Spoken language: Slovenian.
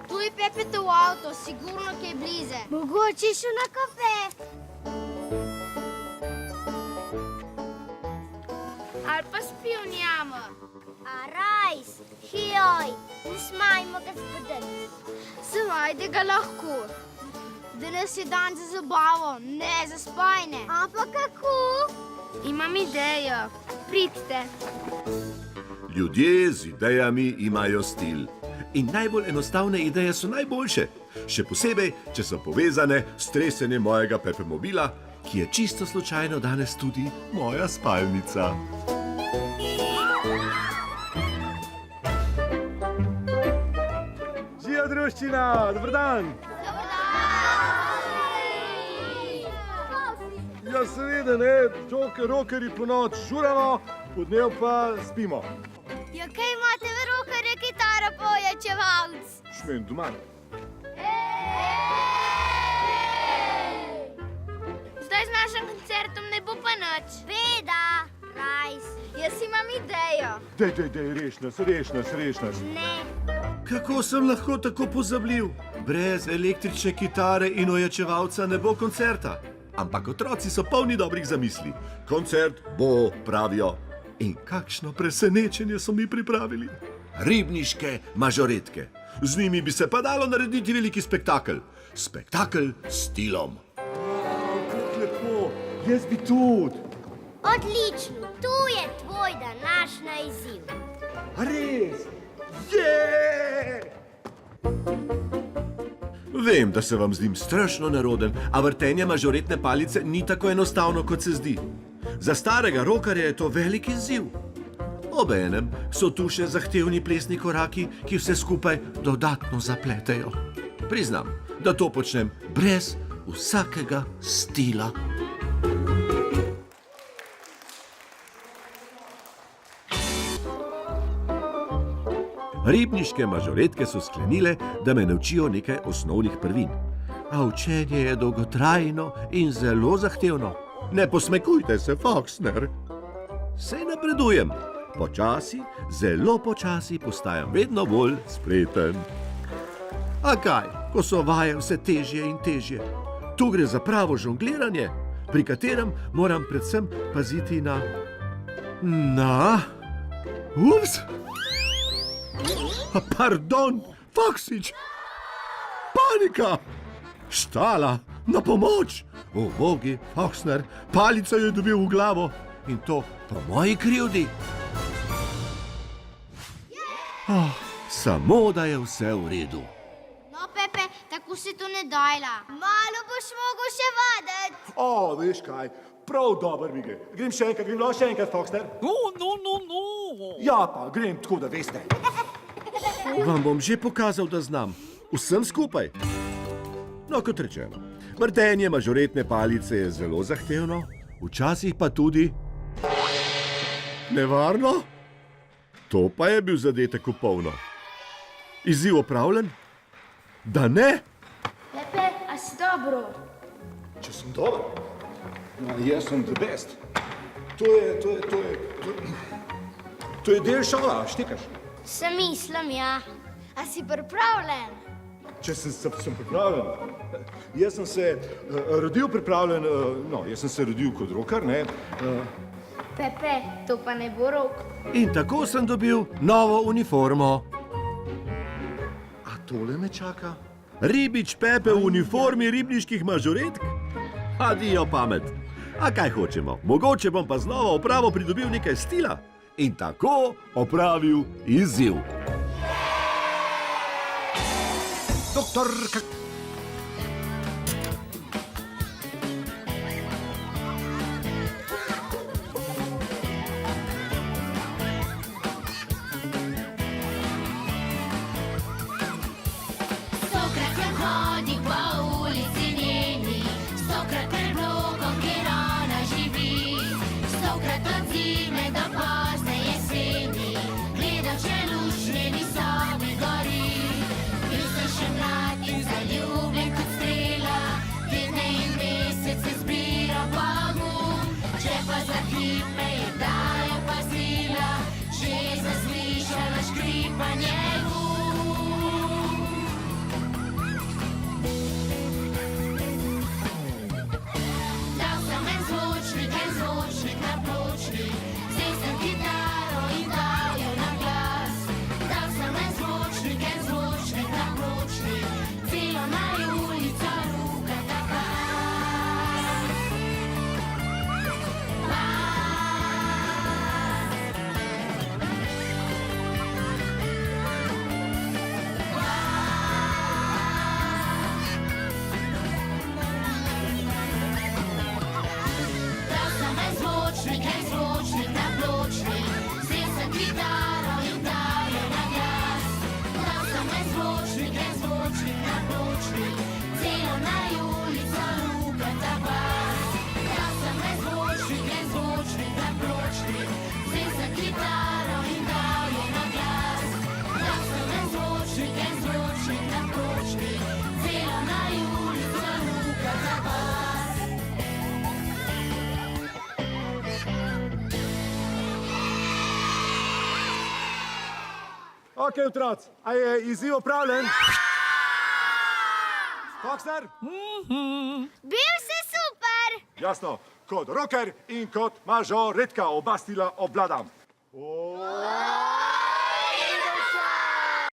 Tu je Pepetov avto, sigurno kaj bliže. Mogoče šel na kafe. Ali pa spil njama. A Rajs, hijoj, ne smajmo ga zbuditi. Seveda ga lahko. Danes je dan za zabavo, ne za spajne. Ampak kako? Imam idejo. Pridite. Ljudje z idejami imajo stil. In najbolj enostavne ideje so najboljše. Še posebej, če so povezane s tresenjem mojega Pepemobila, ki je čisto slučajno danes tudi moja spalnica. Živijo, druščina! Dober dan! Ja, seveda, ne, rokerji po noč žuramo, po dnev pa spimo. Ja, kaj imate v rokerje kitaro pojačevalc? Šmen doma. Zdaj z našim koncertom ne bo pa nič. Beda, Rajs. Jaz imam idejo. Dej, reš nas. Ne. Kako sem lahko tako pozabljiv? Brez električne kitare in ojačevalca ne bo koncerta. Ampak otroci so polni dobrih zamisli. Koncert bo, pravijo. In kakšno presenečenje so mi pripravili. Ribniške mažoretke. Z njimi bi se pa dalo narediti veliki spektakel. Spektakel s stilom. Kako lepo, jaz bi tudi. Odlično, tu je tvoj današnji izziv. A res? Je! Vem, da se vam zdim strašno neroden, a vrtenje mažoretne palice ni tako enostavno, kot se zdi. Za starega rokarja je to velik izziv. Obenem so tu še zahtevni plesni koraki, ki vse skupaj dodatno zapletejo. Priznam, da to počnem brez vsakega stila. Ribniške mažoretke so sklenile, da me naučijo nekaj osnovnih prvin. A učenje je dolgotrajno in zelo zahtevno. Ne posmekujte se, Foxner. Saj napredujem. Počasi, zelo počasi postajam vedno bolj spreten. A kaj, ko so vaje vse težje in težje? Tu gre za pravo žongliranje, pri katerem moram predvsem paziti na... Ups! Pardon, Foxič! Panika! Štala, na pomoč! O bogi, Foxner, palico je dobil v glavo in to po moji krivdi. Samo da je vse v redu. No, Pepe, tako se to ne dajla. Malo boš mogel še vaditi. Veš kaj, prav dober mi gre. Grem še enkrat, Foxner. No. Ja pa, grem tako, da veste. Vam bom že pokazal, da znam. Vsem skupaj. No, kot rečeno, vrtenje mažoretne palice je zelo zahtevno, včasih pa tudi nevarno. To pa je bil zadetek v polno. Izziv opravljen? Da ne? Pepe, a si dobro? Če sem dober, jaz sem the best. To je del šala, štikaš. Sem mislim, ja. A si pripravljen? Če sem pripravljen. Jaz sem se rodil pripravljen, jaz sem se rodil kot rokar, ne. Pepe, to pa ne bo rok. In tako sem dobil novo uniformo. A tole me čaka? Ribič Pepe v uniformi ribniških mažoretk? Adijo pamet. A kaj hočemo? Mogoče bom pa znova opravo pridobil nekaj stila in tako opravil izziv. Doktor... Gledam, če luč ne visoki gori, bil sem še mlad in zaljubljen. Ok, otroci, a je izziv opravljen? Foxner? Bil si super! Jasno, kot rocker in kot mažoretka oba stila obvladam.